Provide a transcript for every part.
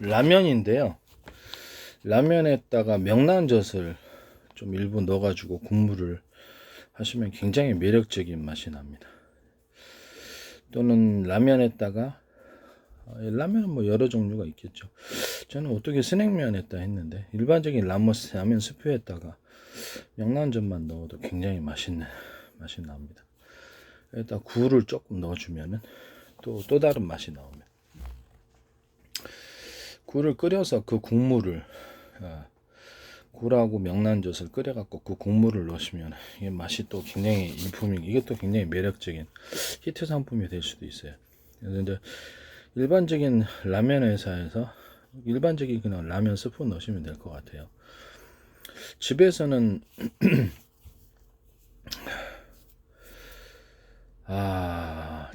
라면인데요. 라면에다가 명란젓을 좀 일부 넣어가지고 국물을 하시면 굉장히 매력적인 맛이 납니다. 또는 라면에다가 라면은 뭐 여러 종류가 있겠죠. 저는 어떻게 스낵면에다 했는데 일반적인 라면 스프에다가 명란젓만 넣어도 굉장히 맛있는 맛이 납니다. 여기다 굴을 조금 넣어주면은 또 다른 맛이 나옵니다. 굴을 끓여서 그 국물을 굴하고 명란젓을 끓여갖고 그 국물을 넣으시면 이게 맛이 또 굉장히 일품이 이게 또 굉장히 매력적인 히트 상품이 될 수도 있어요. 그래서 이제 일반적인 라면 회사에서 일반적인 그냥 라면 스프 넣으시면 될 것 같아요. 집에서는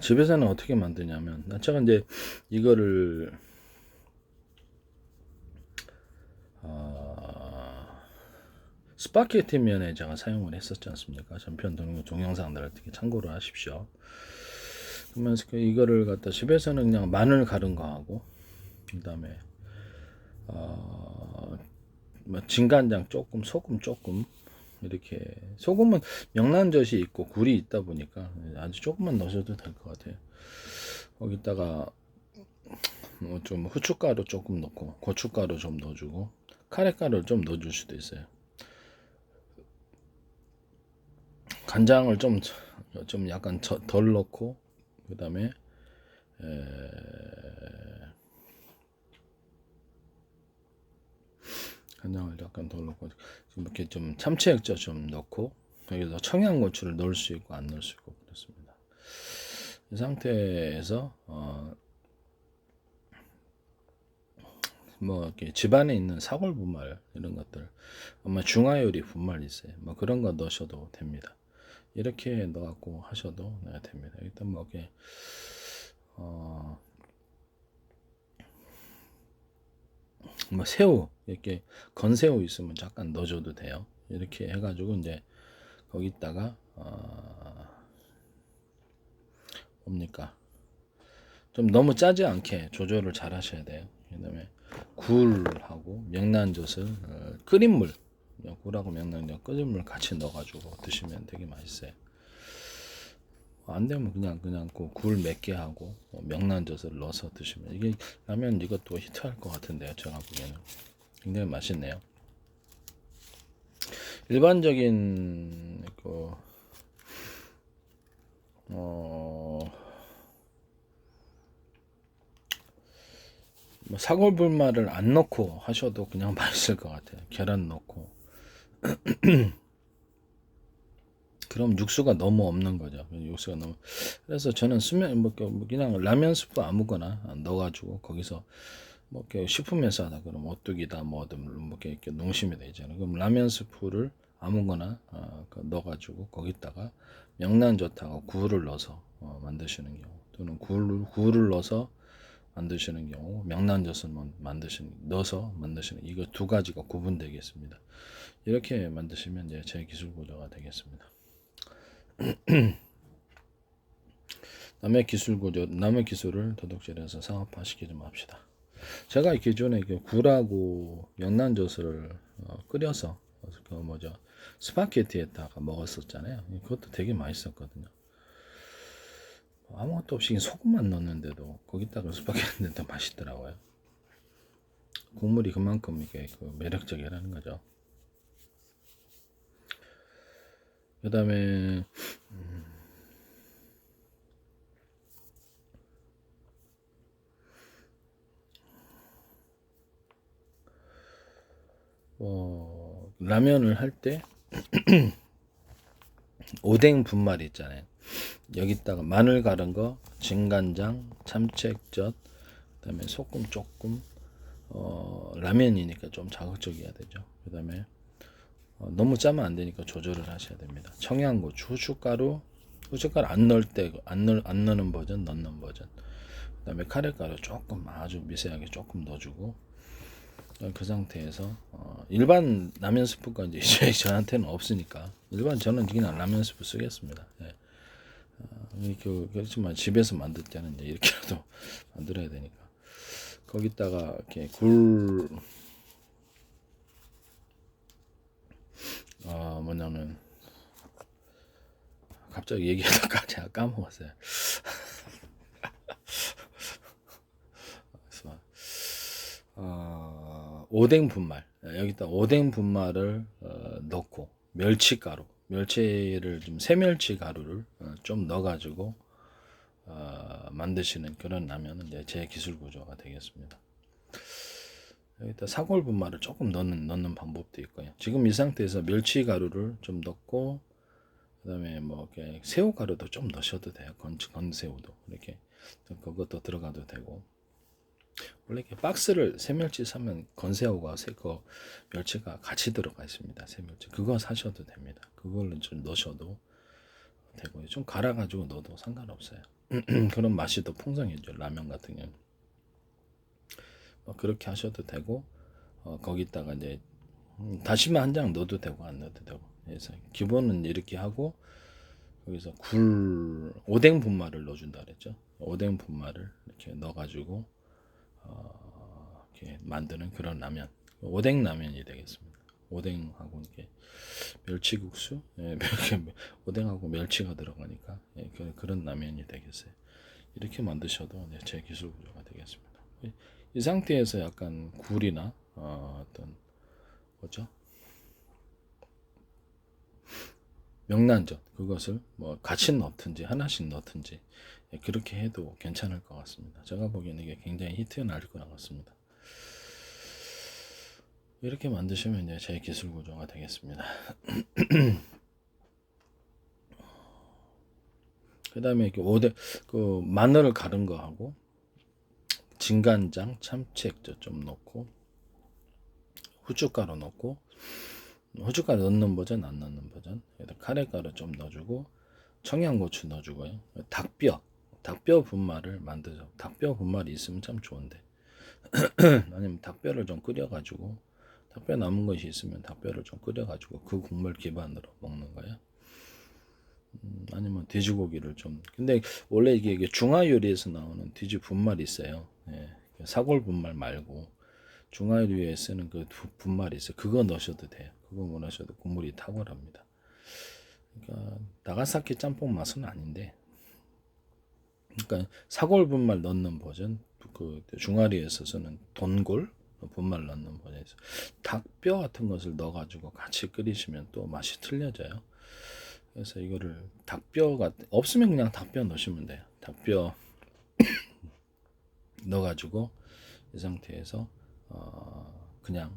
집에서는 어떻게 만드냐면 제가 이제 이거를 스파게티 면에 제가 사용을 했었지 않습니까? 전편 동영상들 어떻게 참고를 하십시오. 그러면 이거를 갖다 집에서는 그냥 마늘 갈은 거 하고 그다음에 뭐 진간장 조금, 소금 조금 이렇게 소금은 명란젓이 있고 굴이 있다 보니까 아주 조금만 넣으셔도 될 것 같아요. 거기다가 뭐 좀 후춧가루 조금 넣고 고춧가루 좀 넣어주고 카레가루를 좀 넣어줄 수도 있어요. 간장을 좀 약간 덜 넣고 그 다음에 간장을 약간 덜 넣고 이렇게 좀 참치 액젓 좀 넣고 여기서 청양고추를 넣을 수 있고 안 넣을 수 있고 그렇습니다. 이 상태에서 뭐 이렇게 집안에 있는 사골 분말 이런 것들 아마 중화요리 분말 있어요. 뭐 그런 거 넣으셔도 됩니다. 이렇게 넣어갖고 하셔도 됩니다. 일단 뭐 이렇게 뭐 새우 이렇게 건새우 있으면 잠깐 넣어줘도 돼요. 이렇게 해가지고 이제 거기다가 뭡니까 좀 너무 짜지 않게 조절을 잘 하셔야 돼요. 그다음에 굴하고 명란젓을 끓인 물 굴하고 명란젓 끓인 물 같이 넣어가지고 드시면 되게 맛있어요. 안 되면 그냥 굴 몇 개 하고 명란젓을 넣어서 드시면 이게 라면 이것도 히트할 것 같은데요. 제가 보기에는 굉장히 맛있네요. 일반적인 뭐 사골불말을 안 넣고 하셔도 그냥 맛있을 것 같아요. 계란 넣고 그럼 육수가 너무 없는 거죠. 육수가 너무 그래서 저는 뭐 그냥 라면 스프 아무거나 넣어가지고 거기서 뭐 이렇게 식품에서 하다 그러면 오뚜기다 뭐든 뭐 이렇게 농심이 되잖아요. 그럼 라면 스프를 아무거나 넣어가지고 거기다가 명란젓하고 굴을 넣어서 만드시는 경우 또는 굴을 넣어서 만드시는 경우 명란젓을 넣어서 만드시는 이거 두 가지가 구분되겠습니다. 이렇게 만드시면 이제 제 기술 보조가 되겠습니다. 남의 기술을 도둑질해서 상업화시키지 좀 합시다. 제가 기존에 굴하고 명란젓을 끓여서 스파게티에다가 먹었었잖아요. 그것도 되게 맛있었거든요. 아무것도 없이 소금만 넣었는데도 거기다가 스파게티인데 맛있더라고요. 국물이 그만큼 이게 매력적이라는 거죠. 그 다음에 라면을 할 때 오뎅 분말 있잖아요. 여기다가 마늘 갈은 거, 진간장, 참치액젓, 그다음에 소금 조금, 라면이니까 좀 자극적이어야 되죠. 그다음에 너무 짜면 안 되니까 조절을 하셔야 됩니다. 청양고추, 후춧가루 안 넣을 때 안 넣는 버전, 넣는 버전. 그다음에 카레가루 조금 아주 미세하게 조금 넣어주고 그 상태에서 일반 라면 스프가 이제 저한테는 없으니까 저는 그냥 라면 스프 쓰겠습니다. 예. 그렇지만 집에서 만들 때는 이제 이렇게라도 만들어야 되니까 거기다가 이렇게 뭐냐면 갑자기 얘기하다가 제가 까먹었어요. 오뎅 분말, 여기다 오뎅 분말을 넣고 멸치를 좀 새멸치 가루를 좀 넣어가지고 만드시는 그런 라면은 이제 제 기술 구조가 되겠습니다. 여기다 사골 분말을 조금 넣는 방법도 있고요. 지금 이 상태에서 멸치 가루를 좀 넣고, 그다음에 뭐 이렇게 새우 가루도 좀 넣으셔도 돼요. 건새우도 이렇게 그것도 들어가도 되고. 원래 이렇게 박스를 새멸치 사면 건새우가 새거 멸치가 같이 들어가 있습니다. 새멸치 그거 사셔도 됩니다. 그걸로 좀 넣으셔도 되고요. 좀 갈아가지고 넣어도 상관없어요. 그런 맛이 더 풍성해져 라면 같은 경우. 그렇게 하셔도 되고, 거기다가 이제 다시마 한 장 넣어도 되고 안 넣어도 되고. 그래서 기본은 이렇게 하고, 여기서 오뎅 분말을 넣어준다 그랬죠. 오뎅 분말을 이렇게 넣어가지고 이렇게 만드는 그런 라면, 오뎅 라면이 되겠습니다. 오뎅하고 이렇게 멸치국수, 예, 오뎅하고 멸치가 들어가니까 예, 그런 라면이 되겠어요. 이렇게 만드셔도 네, 제 기술 구조가 되겠습니다. 이 상태에서 약간 굴이나 어떤 뭐죠? 명란젓 그것을 뭐 같이 넣든지 하나씩 넣든지 예, 그렇게 해도 괜찮을 것 같습니다. 제가 보기에는 이게 굉장히 히트 날 것 같습니다. 이렇게 만드시면 이제 제 기술 구조가 되겠습니다. 그 다음에 이렇게 그 마늘을 갈은 거 하고 진간장, 참치액젓 좀 넣고 후춧가루 넣고, 후춧가루 넣는 버전 안 넣는 버전, 카레가루 좀 넣어주고 청양고추 넣어주고요. 닭뼈 분말을 만들죠. 닭뼈 분말이 있으면 참 좋은데 아니면 닭뼈를 좀 끓여가지고, 닭뼈 남은 것이 있으면 닭뼈를 좀 끓여가지고 그 국물 기반으로 먹는 거예요. 아니면 돼지고기를 좀, 근데 원래 이게 중화 요리에서 나오는 돼지 분말이 있어요. 예, 사골 분말 말고 중화 요리에 쓰는 그 분말이 있어요. 그거 넣으셔도 돼요. 그거 못 넣으셔도 국물이 탁월합니다. 그러니까 나가사키 짬뽕 맛은 아닌데, 그러니까 사골 분말 넣는 버전, 그 중화리에서 쓰는 돈골 분말 넣는 버전에서 닭뼈 같은 것을 넣어가지고 같이 끓이시면 또 맛이 틀려져요. 그래서 이거를 닭뼈가 없으면 그냥 닭뼈 넣으시면 돼요. 닭뼈 넣어가지고 이 상태에서 그냥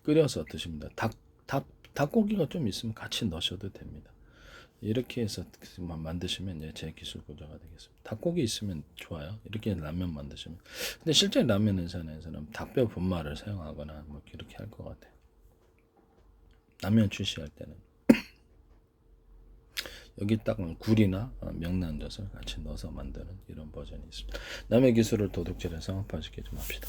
끓여서 드시면 돼요. 닭고기가 좀 있으면 같이 넣으셔도 됩니다. 이렇게 해서 만드시면 이제 제 기술 구조가 되겠습니다. 닭고기 있으면 좋아요. 이렇게 라면 만드시면. 근데 실제 라면 회사에서는 닭뼈 분말을 사용하거나 뭐 이렇게 할 것 같아요. 라면 출시할 때는 여기다가 굴이나 명란젓을 같이 넣어서 만드는 이런 버전이 있습니다. 남의 기술을 도둑질해서 파지게 좀 합시다.